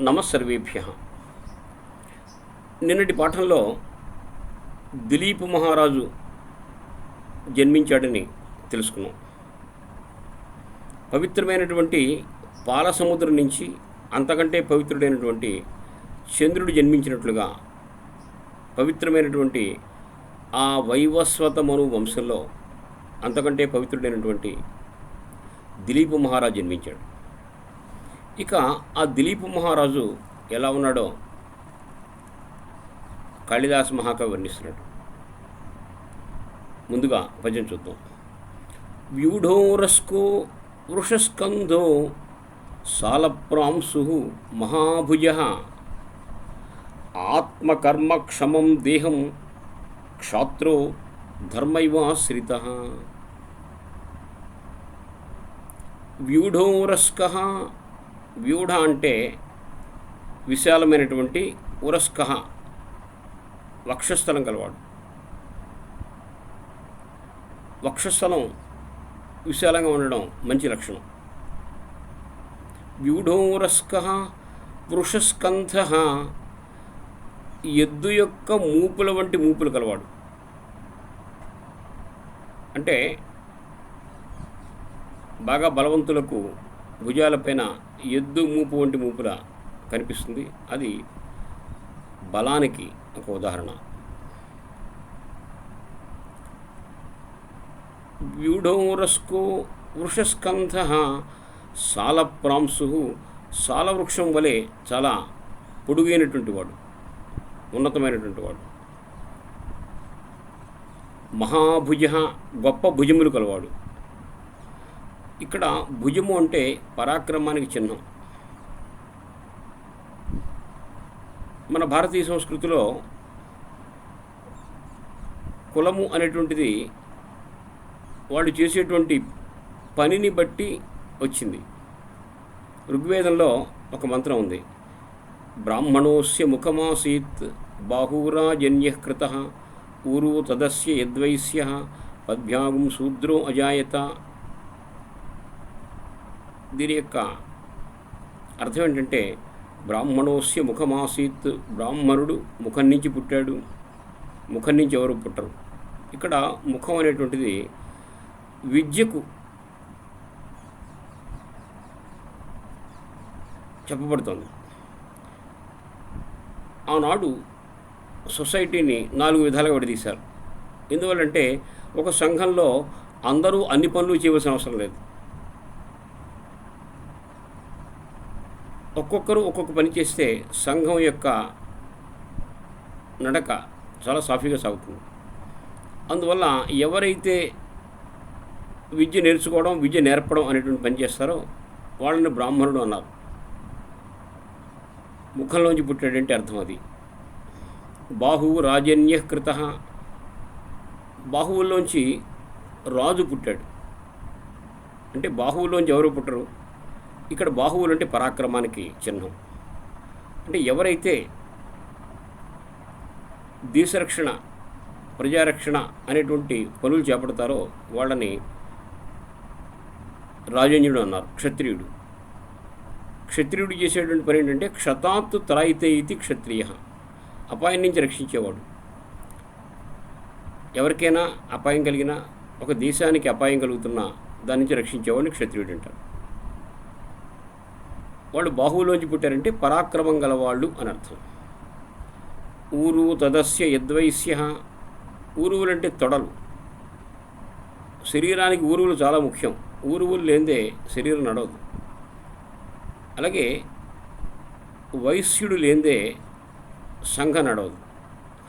నమస్సర్వేభ్య. నిన్నటి పాఠంలో దిలీప్ మహారాజు జన్మించాడని తెలుసుకున్నాం. పవిత్రమైనటువంటి పాలసముద్రం నుంచి అంతకంటే పవిత్రుడైనటువంటి చంద్రుడు జన్మించినట్లుగా పవిత్రమైనటువంటి ఆ వైవస్వత మను వంశంలో అంతకంటే పవిత్రుడైనటువంటి దిలీప్ మహారాజు జన్మించాడు. ఇక ఆ దిలీప్ మహారాజు ఎలా ఉన్నాడో కాళిదాస మహాకవి వర్ణిస్తున్నాడు. ముందుగా పద్యం చూద్దాం. వ్యూఢోరస్కో వృషస్కంధో సాలప్రాంశు మహాభుజ ఆత్మకర్మక్షమం దేహం క్షాత్రో ధర్మైవాశ్రిత. వ్యూఢోరస్క, వ్యూఢ అంటే విశాలమైనటువంటి, ఉరస్క వక్షస్థలం కలవాడు. వక్షస్థలం విశాలంగా ఉండడం మంచి లక్షణం. వ్యూఢోరస్క వృషస్కంధ, ఎద్దు యొక్క మూపుల వంటి మూపులు కలవాడు. అంటే బాగా బలవంతులకు భుజాలపైన ఎద్దు మూపు వంటి మూపుల కనిపిస్తుంది. అది బలానికి ఒక ఉదాహరణ. వ్యూఢోరస్కో వృషస్కంధ సాలప్రాంశు, సాలవృక్షం వలె చాలా పొడుగైనటువంటి వాడు, ఉన్నతమైనటువంటి వాడు. మహాభుజ, గొప్ప భుజములు కలవాడు. ఇక్కడ భుజము అంటే పరాక్రమానికి చిహ్నం. మన భారతీయ సంస్కృతిలో కులము అనేటువంటిది వాళ్ళు చేసేటువంటి పనిని బట్టి వచ్చింది. ఋగ్వేదంలో ఒక మంత్రం ఉంది. బ్రాహ్మణోస్య ముఖమాసీత్ బాహూరాజన్య కృత ఊరు తదస్య యద్వైశ్య పద్భ్యాగం శూద్రో అజాయత. దీని యొక్క అర్థం ఏంటంటే, బ్రాహ్మణోస్య ముఖమాసీత్, బ్రాహ్మణుడు ముఖం నుంచి పుట్టాడు, ముఖం నుంచి ఎవరు పుట్టరు. ఇక్కడ ముఖం అనేటువంటిది విద్యకు చెప్పబడుతుంది. ఆనాడు సొసైటీని 4 విధాలుగా విడదీశారు. ఎందువల్లంటే ఒక సంఘంలో అందరూ అన్ని పనులు చేయవలసిన అవసరం లేదు. ఒక్కొక్కరు ఒక్కొక్క పని చేస్తే సంఘం యొక్క నడక చాలా సాఫీగా సాగుతుంది. అందువల్ల ఎవరైతే విద్య నేర్చుకోవడం, విద్య నేర్పడం అనేటువంటి పని చేస్తారో వాళ్ళని బ్రాహ్మణుడు అన్నారు. ముఖంలోంచి పుట్టాడంటే అర్థం అది. బాహు రాజన్య కృత, బాహువుల్లోంచి రాజు పుట్టాడు. అంటే బాహువులోంచి ఎవరు పుట్టరు. ఇక్కడ బాహువులు అంటే పరాక్రమానికి చిహ్నం. అంటే ఎవరైతే దేశరక్షణ, ప్రజారక్షణ అనేటువంటి పనులు చేపడతారో వాళ్ళని రాజన్యుడు అన్నారు. క్షత్రియుడు. క్షత్రియుడు చేసేటువంటి పని ఏంటంటే క్షతాత్ త్రాయితే ఇది క్షత్రియ, అపాయం నుంచి రక్షించేవాడు. ఎవరికైనా అపాయం కలిగినా, ఒక దేశానికి అపాయం కలుగుతున్నా దాని నుంచి రక్షించేవాడిని క్షత్రియుడు అంటారు. వాళ్ళు బాహువులోంచి పుట్టారంటే పరాక్రమం గలవాళ్ళు అని అర్థం. ఊరు తదస్య యద్వైశ్య, ఊరువులంటే తొడలు. శరీరానికి ఊరువులు చాలా ముఖ్యం. ఊరువులు లేనిదే శరీరం నడవదు. అలాగే వైశ్యుడు లేనిదే సంఘం నడవదు,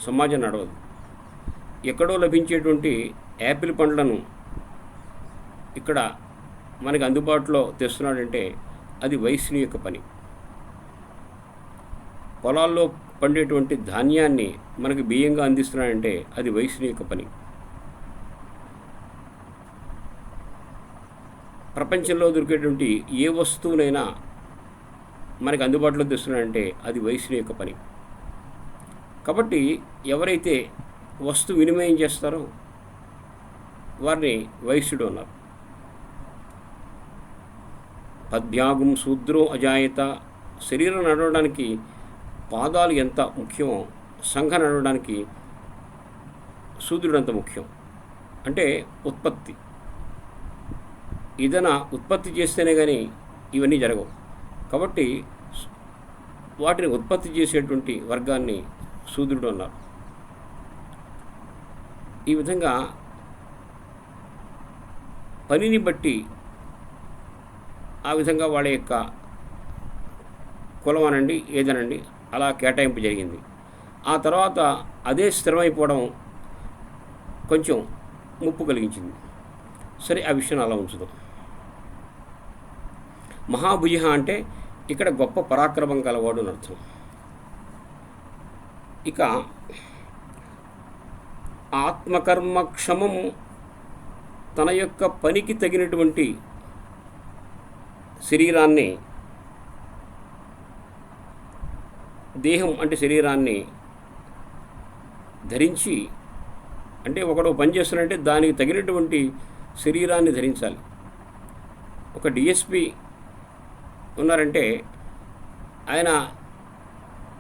సమాజం నడవదు. ఎక్కడో లభించేటువంటి యాపిల్ పండ్లను ఇక్కడ మనకి అందుబాటులో తెస్తున్నాడంటే అది వైశ్యుని యొక్క పని. పొలాల్లో పండేటువంటి ధాన్యాన్ని మనకి బియ్యంగా అందిస్తున్నాడంటే అది వైశ్యుని యొక్క పని. ప్రపంచంలో దొరికేటువంటి ఏ వస్తువునైనా మనకి అందుబాటులో తెస్తున్నాడంటే అది వైశ్యుని యొక్క పని. కాబట్టి ఎవరైతే వస్తు వినిమయం చేస్తారో వారిని వైశ్యుడు అన్నారు. పద్భ్యాగం శూద్రో అజాయత, శరీరం నడవడానికి పాదాలు ఎంత ముఖ్యమో సంఘ నడవడానికి సూర్యుడు అంత ముఖ్యం. అంటే ఉత్పత్తి, ఏదైనా ఉత్పత్తి చేస్తేనే కానీ ఇవన్నీ జరగవు. కాబట్టి వాటిని ఉత్పత్తి చేసేటువంటి వర్గాన్ని శూద్రుడు అన్నారు. ఈ విధంగా పనిని బట్టి ఆ విధంగా వాళ్ళ యొక్క కులం అనండి ఏదనండి అలా కేటాయింపు జరిగింది. ఆ తర్వాత అదే స్థిరమైపోవడం కొంచెం ముప్పు కలిగించింది. సరే, ఆ విషయం అలా ఉంచుదాం. మహాభుజ అంటే ఇక్కడ గొప్ప పరాక్రమం కలవాడు అని అర్థం. ఇక ఆత్మకర్మక్షమం, తన యొక్క పనికి తగినటువంటి శరీరాన్ని, దేహం అంటే శరీరాన్ని ధరించి, అంటే ఒకడు పని చేస్తున్నాడంటే దానికి తగినటువంటి శరీరాన్ని ధరించాలి. ఒక డిఎస్పి ఉన్నారంటే ఆయన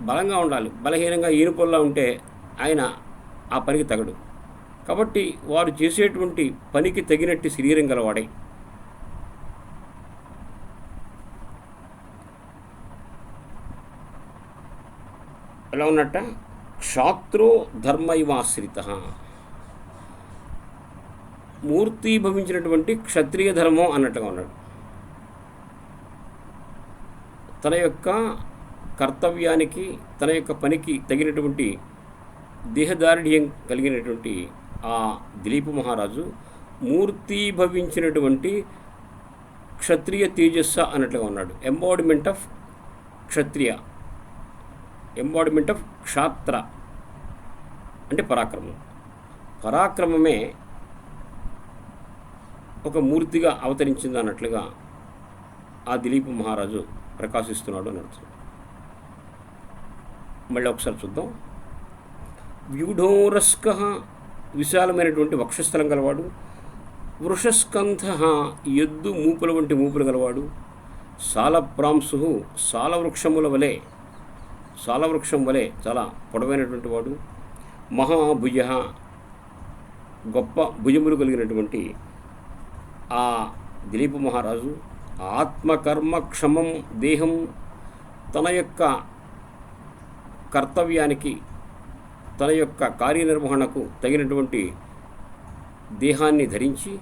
బలంగా ఉండాలి. బలహీనంగా ఈనుపొల్లా ఉంటే ఆయన ఆ పనికి తగడు. కాబట్టి వారు చేసేటువంటి పనికి తగినట్టు శరీరం గలవాడే. ఎలా ఉన్నట్ట, క్షాత్రో ధర్మైవాశ్రిత, మూర్తీభవించినటువంటి క్షత్రియ ధర్మం అన్నట్టుగా ఉన్నాడు. తన యొక్క కర్తవ్యానికి, తన యొక్క పనికి తగినటువంటి దేహదారుఢ్యం కలిగినటువంటి ఆ దిలీప మహారాజు మూర్తీభవించినటువంటి క్షత్రియ తేజస్స అన్నట్లుగా ఉన్నాడు. Embodiment of kshatriya, embodiment of kshatra అంటే పరాక్రమం. పరాక్రమమే ఒక మూర్తిగా అవతరించింది అన్నట్లుగా ఆ దిలీప మహారాజు ప్రకాశిస్తున్నాడు అని అర్థం. మళ్ళీ ఒకసారి చూద్దాం. వ్యూఢోరస్క, విశాలమైనటువంటి వక్షస్థలం గలవాడు. వృషస్కంధ, ఎద్దు మూపుల వంటి మూపులు గలవాడు. సాలప్రాంశు, సాలవృక్షం వలె చాలా పొడవైనటువంటి వాడు. మహాభుజ, గొప్ప భుజములు కలిగినటువంటి ఆ దిలీప మహారాజు ఆత్మకర్మక్షమం దేహం, తన యొక్క కర్తవ్యానికి, తన యొక్క కార్యనిర్వహణకు తగినటువంటి దేహాన్ని ధరించి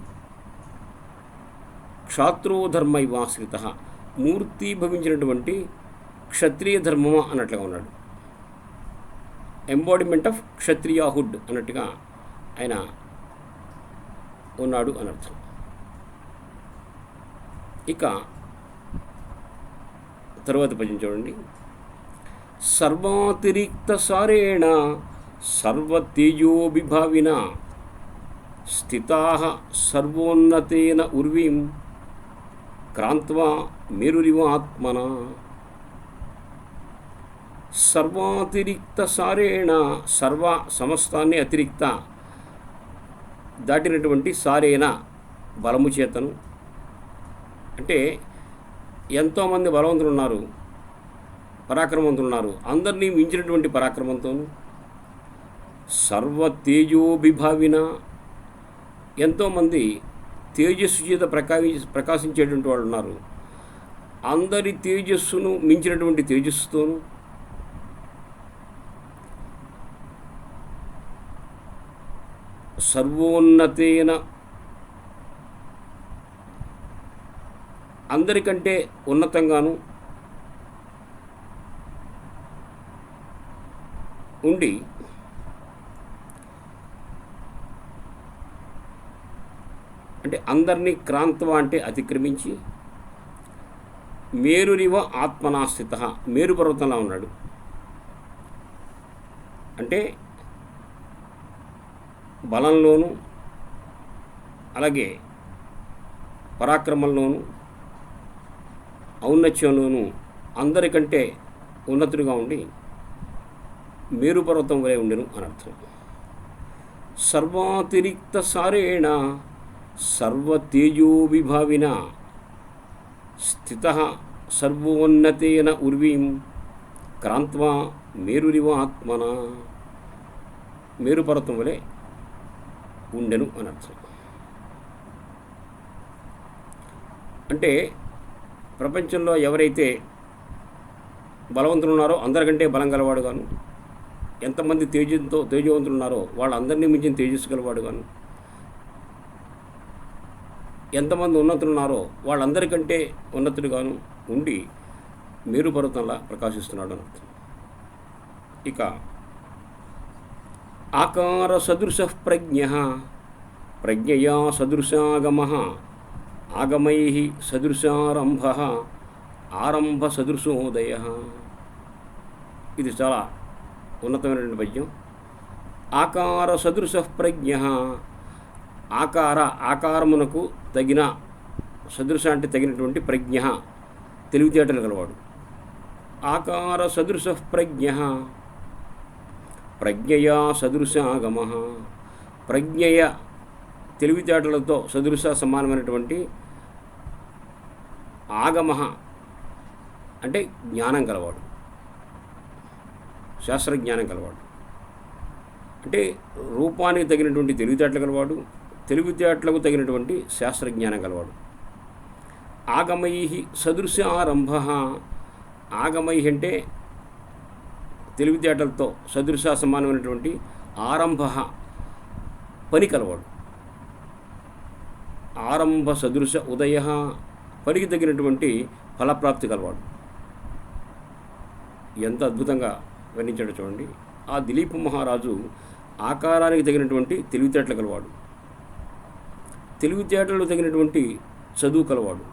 క్షాత్రోధర్మైవాశ్రిత, మూర్తీభవించినటువంటి క్షత్రియ ధర్మమా అన్నట్లుగా ఉన్నాడు. ఎంబాడిమెంట్ ఆఫ్ క్షత్రియాహుడ్ అన్నట్టుగా ఆయన ఉన్నాడు అనర్థం. ఇక తరువాత పద్యం చూడండి. సర్వాతిరిక్త సారేణ సర్వతేజోభిభావిన స్థితాః సర్వోన్నతేన ఉర్వీం క్రాంత్వా మేరురివ ఆత్మన. సర్వాతిరిక్త సారేణ, సర్వ సమస్తాన్ని అతిరిక్త దాటినటువంటి సారేణ బలము చేతను, అంటే ఎంతోమంది బలవంతులు ఉన్నారు, పరాక్రమవంతులు ఉన్నారు, అందరినీ మించినటువంటి పరాక్రమంతోను. సర్వతేజోభిభావిన, ఎంతోమంది తేజస్సు చేత ప్రకాశించేటువంటి వాళ్ళు ఉన్నారు, అందరి తేజస్సును మించినటువంటి తేజస్సుతోను. సర్వోన్నతేన, అందరికంటే ఉన్నతంగాను ఉండి అంటే అందరినీ క్రాంత్వ అంటే అతిక్రమించి మేరురివ ఆత్మనాస్థిత, మేరు పర్వతంలా ఉన్నాడు. అంటే బలంలోనూ అలాగే పరాక్రమంలోనూ ఔన్నత్యంలోనూ అందరికంటే ఉన్నతుడిగా ఉండి మేరు పర్వతం వలె ఉండెను అనర్థం. సర్వాతిరిక్త సారేణ సర్వతేజోభిభావిన స్థిత సర్వోన్నతేన ఉర్వీం క్రాంత్వా మేరురివ ఆత్మన. మేరుపర్వతం వలె ఉండెను అని అర్థం. అంటే ప్రపంచంలో ఎవరైతే బలవంతులు ఉన్నారో అందరికంటే బలం గలవాడు గాను, ఎంతమంది తేజవంతులు ఉన్నారో వాళ్ళందరినీ మించిన తేజస్సు గలవాడు గాను, ఎంతమంది ఉన్నతులు ఉన్నారో వాళ్ళందరికంటే ఉన్నతుడుగాను ఉండి మేరు పర్వతంలా ప్రకాశిస్తున్నాడు అని అర్థం. ఇక ఆకార సదృశ ప్రజ్ఞ ప్రజ్ఞయా సదృశాగమ ఆగమై సదృశారంభ ఆరంభ సదృశోదయ. ఇది చాలా ఉన్నతమైనటువంటి పద్యం. ఆకార సదృశ ప్రజ్ఞ, ఆకారమునకు తగిన, సదృశ అంటే తగినటువంటి, ప్రజ్ఞ తెలివితేటలు గలవాడు. ఆకార సదృశ ప్రజ్ఞ ప్రజ్ఞయా సదృశాగమ, ప్రజ్ఞయ తెలివితేటలతో సదృశ సమానమైనటువంటి, ఆగమ అంటే జ్ఞానం గలవాడు, శాస్త్రజ్ఞానం గలవాడు. అంటే రూపానికి తగినటువంటి తెలివితేటలు గలవాడు, తెలివితేటలకు తగినటువంటి శాస్త్రజ్ఞానం గలవాడు. ఆగమై సదృశ ఆరంభ, ఆగమై అంటే తెలివితేటలతో సదృశ సమానమైనటువంటి, ఆరంభ పని కలవాడు. ఆరంభ సదృశ ఉదయ, పనికి తగినటువంటి ఫలప్రాప్తి కలవాడు. ఎంత అద్భుతంగా వర్ణించాడు చూడండి. ఆ దిలీప్ మహారాజు ఆకారానికి తగినటువంటి తెలివితేటలు కలవాడు, తెలివితేటలు తగినటువంటి చదువు కలవాడు,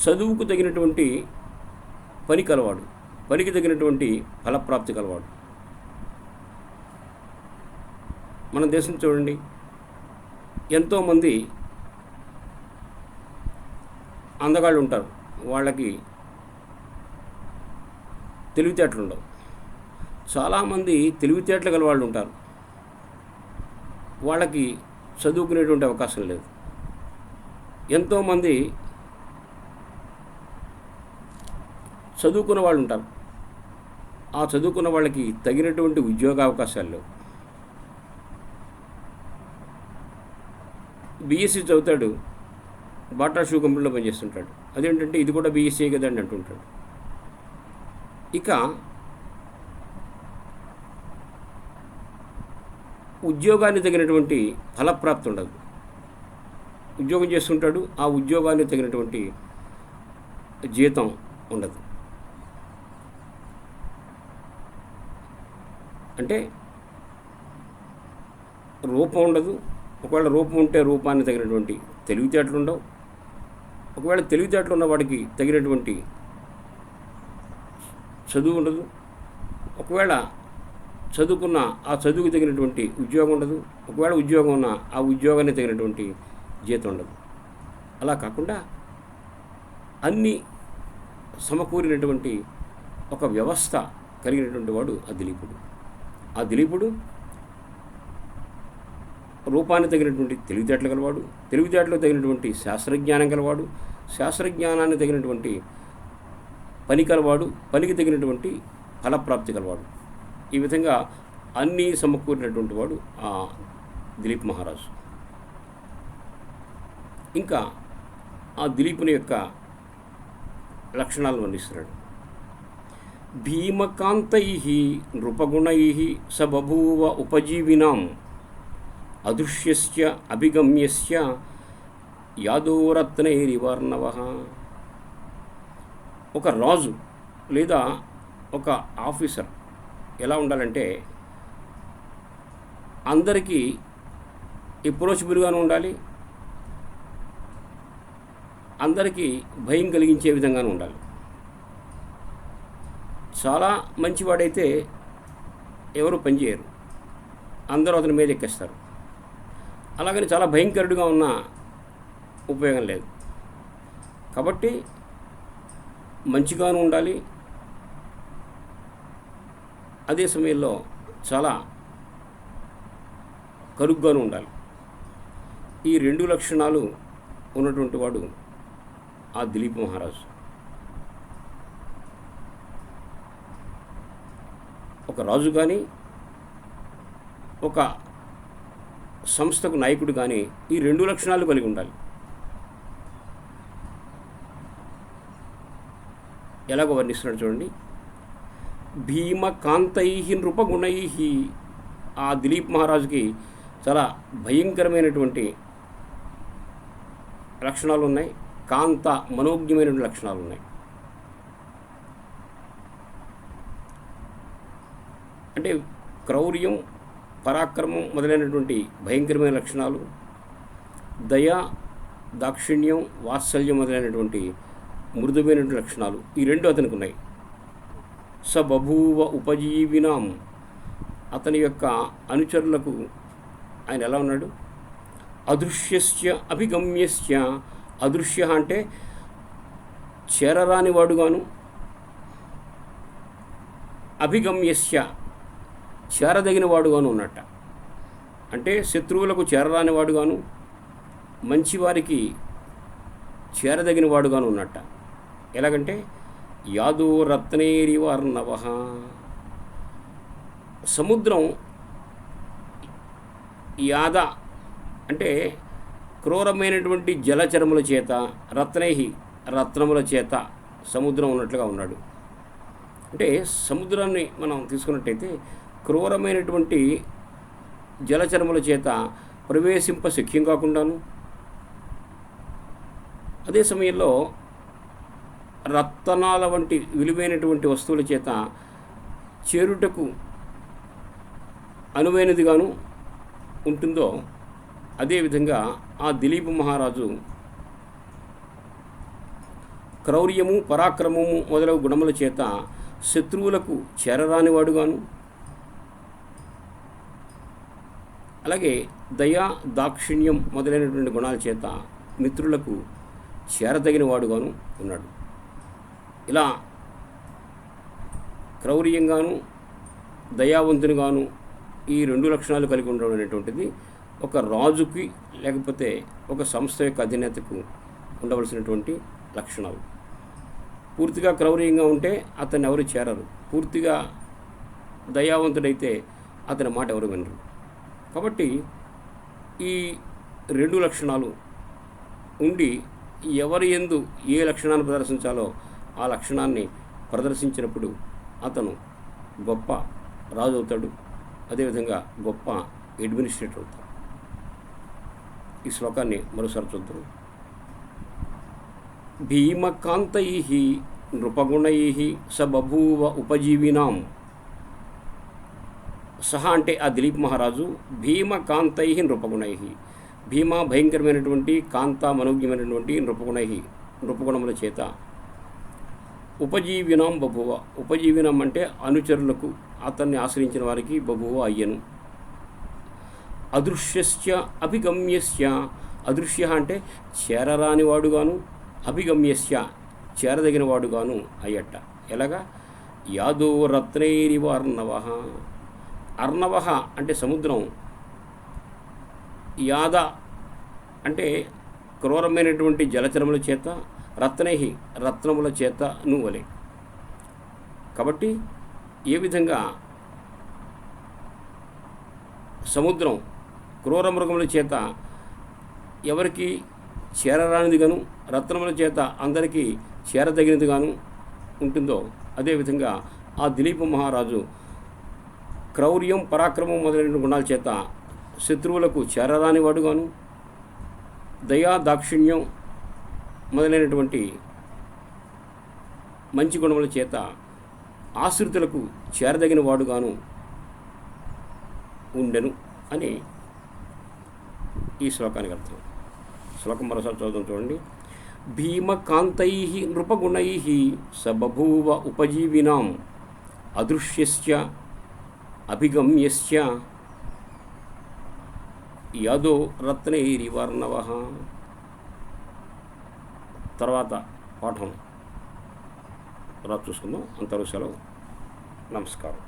చదువుకు తగినటువంటి పని కలవాడు, పనికి తగినటువంటి ఫలప్రాప్తి కలవాడు. మన దేశం చూడండి, ఎంతోమంది అందగాళ్ళు ఉంటారు, వాళ్ళకి తెలివితేటలు ఉండవు. చాలామంది తెలివితేటలు గల వాళ్ళు ఉంటారు, వాళ్ళకి చదువుకునేటువంటి అవకాశం లేదు. ఎంతోమంది చదువుకున్న వాళ్ళు ఉంటారు, ఆ చదువుకున్న వాళ్ళకి తగినటువంటి ఉద్యోగ అవకాశాలు లేవు. బీఎస్సీ చదువుతాడు, బాటా షూ కంపెనీలో పనిచేస్తుంటాడు. అదేంటంటే ఇది కూడా బీఎస్సీ కదండి అంటుంటాడు. ఇక ఉద్యోగానికి తగినటువంటి ఫలప్రాప్తి ఉండదు. ఉద్యోగం చేస్తుంటాడు, ఆ ఉద్యోగానికి తగినటువంటి జీతం ఉండదు. అంటే రూపం ఉండదు. ఒకవేళ రూపం ఉంటే రూపానికి తగినటువంటి తెలివితేటలు ఉండవు. ఒకవేళ తెలివితేటలు ఉన్న వాడికి తగినటువంటి చదువు ఉండదు. ఒకవేళ చదువుకున్న ఆ చదువుకు తగినటువంటి ఉద్యోగం ఉండదు. ఒకవేళ ఉద్యోగం ఉన్న ఆ ఉద్యోగానికి తగినటువంటి జీతం ఉండదు. అలా కాకుండా అన్నీ సమకూరినటువంటి ఒక వ్యవస్థ కలిగినటువంటి వాడు ఆ దిలీపుడు. ఆ దిలీపుడు రూపానికి తగినటువంటి తెలివితేటలు గలవాడు, తెలివితేటలకు తగినటువంటి శాస్త్రజ్ఞానం గలవాడు, శాస్త్రజ్ఞానాన్ని తగినటువంటి పని కలవాడు, పనికి తగినటువంటి ఫలప్రాప్తి కలవాడు. ఈ విధంగా అన్నీ సమకూరినటువంటి వాడు ఆ దిలీప్ మహారాజు. ఇంకా ఆ దిలీపుని యొక్క లక్షణాలు వర్ణిస్తున్నాడు. భీమకాంతై నృపగుణై స బభూవ ఉపజీవినాం అదృశ్యస్య అభిగమ్యస్య యాదోరత్నైరివర్ణవ. ఒక రాజు లేదా ఒక ఆఫీసర్ ఎలా ఉండాలంటే అందరికీ అప్రోచబుల్గాను ఉండాలి, అందరికీ భయం కలిగించే విధంగానే ఉండాలి. చాలా మంచివాడైతే ఎవరు పనిచేయరు, అందరూ అతని మీద ఎక్కేస్తారు. అలాగని చాలా భయంకరుడిగా ఉన్న ఉపయోగం లేదు. కాబట్టి మంచిగాను ఉండాలి, అదే సమయంలో చాలా కరుగ్గాను ఉండాలి. ఈ రెండు లక్షణాలు ఉన్నటువంటి వాడు ఆ దిలీప్ మహారాజు. ఒక రాజు కానీ ఒక సంస్థకు నాయకుడు కానీ ఈ 2 లక్షణాలు కలిగి ఉండాలి. ఎలాగో వర్ణిస్తున్నాడు చూడండి. భీమకాంతై నృపగుణై, ఆ దిలీప్ మహారాజుకి చాలా భయంకరమైనటువంటి లక్షణాలు ఉన్నాయి. కాంత మనోజ్ఞమైనటువంటి లక్షణాలు ఉన్నాయి. అంటే క్రౌర్యం, పరాక్రమం మొదలైనటువంటి భయంకరమైన లక్షణాలు, దయ, దాక్షిణ్యం, వాత్సల్యం మొదలైనటువంటి మృదువైనటువంటి లక్షణాలు ఈ 2 అతనికి ఉన్నాయి. స బభూవ ఉపజీవినాం, అతని యొక్క అనుచరులకు ఆయన ఎలా ఉన్నాడు? అదృశ్యస్య అభిగమ్యస్య, అదృశ్య అంటే చేరరాని వాడుగాను, అభిగమ్యస్య చేరదగిన వాడుగాను ఉన్నట్ట. అంటే శత్రువులకు చేరరాని వాడుగాను, మంచివారికి చేరదగిన వాడుగాను ఉన్నట్ట. ఎలాగంటే యాదో రత్నేరివర్ణవ, సముద్రం యాద అంటే క్రూరమైనటువంటి జలచరముల చేత, రత్నై రత్నముల చేత సముద్రం ఉన్నట్లుగా ఉన్నాడు. అంటే సముద్రాన్ని మనం తీసుకున్నట్టయితే క్రూరమైనటువంటి జలచరముల చేత ప్రవేశింప శక్యం కాకుండాను, అదే సమయంలో రత్నాల వంటి విలువైనటువంటి వస్తువుల చేత చేరుటకు అనువైనదిగాను ఉంటుందో, అదేవిధంగా ఆ దిలీప్ మహారాజు క్రౌర్యము, పరాక్రమము మొదలగు గుణముల చేత శత్రువులకు చేరరానివాడుగాను, అలాగే దయా, దాక్షిణ్యం మొదలైనటువంటి గుణాల చేత మిత్రులకు చేరదగిన వాడుగాను ఉన్నాడు. ఇలా క్రౌర్యంగాను, దయావంతునిగాను ఈ 2 లక్షణాలు కలిగి ఉండడం అనేటువంటిది ఒక రాజుకి లేకపోతే ఒక సంస్థ యొక్క అధినేతకు ఉండవలసినటువంటి లక్షణాలు. పూర్తిగా క్రౌర్యంగా ఉంటే అతన్ని ఎవరు చేరరు, పూర్తిగా దయావంతుడైతే అతని మాట ఎవరు వినరు. కాబట్టి ఈ 2 లక్షణాలు ఉండి ఎవరి యందు ఏ లక్షణాన్ని ప్రదర్శించాలో ఆ లక్షణాన్ని ప్రదర్శించినప్పుడు అతను గొప్ప రాజు అవుతాడు, అదేవిధంగా గొప్ప అడ్మినిస్ట్రేటర్ అవుతాడు. ఈ శ్లోకాన్ని మరోసారి చూద్దాం. భీమకాంతై నృపగుణై స బభూవ ఉపజీవినాం. సహా అంటే ఆ దిలీప్ మహారాజు భీమకాంతై నృపగుణై, భీమ భయంకరమైనటువంటి, కాంత మనోజ్ఞమైనటువంటి నృపగుణముల చేత ఉపజీవినాం బభువ. ఉపజీవినం అంటే అనుచరులకు, అతన్ని ఆశ్రయించిన వారికి బభువ అయ్యను. అదృశ్యస్య అభిగమ్యస్య, అదృశ్య అంటే చేరరాని వాడుగాను, అభిగమ్యస్య చేరదగిన వాడుగాను అయ్యట. ఎలాగా? యాదో రత్నైరివ అర్ణవ. అర్ణవ అంటే సముద్రం, యాద అంటే క్రూరమైనటువంటి జలచరముల చేత, రత్నై రత్నముల చేత నువ్వలే. కాబట్టి ఏ విధంగా సముద్రం క్రూర మృగముల చేత ఎవరికి చేరరానిదిగాను, రత్నముల చేత అందరికీ చేరదగినదిగాను ఉంటుందో, అదేవిధంగా ఆ దిలీప్ మహారాజు క్రౌర్యం, పరాక్రమం మొదలైన గుణాల చేత శత్రువులకు చేరరాని వాడుగాను, దయా, దాక్షిణ్యం మొదలైనటువంటి మంచి గుణముల చేత ఆశ్రితులకు చేరదగిన వాడుగాను ఉండెను అని ఈ శ్లోకానికి అర్థం. శ్లోకం మరోసారి చదువుతాం చూడండి. భీమకాంతై నృపగుణై స బభూవ ఉపజీవినాం అదృశ్యస్య అభిగమ్యస్య యాదో రత్నైరివర్ణవ. తర్వాత పాఠం చూసుకుందాం. అంతవరకు సెలవు. నమస్కారం.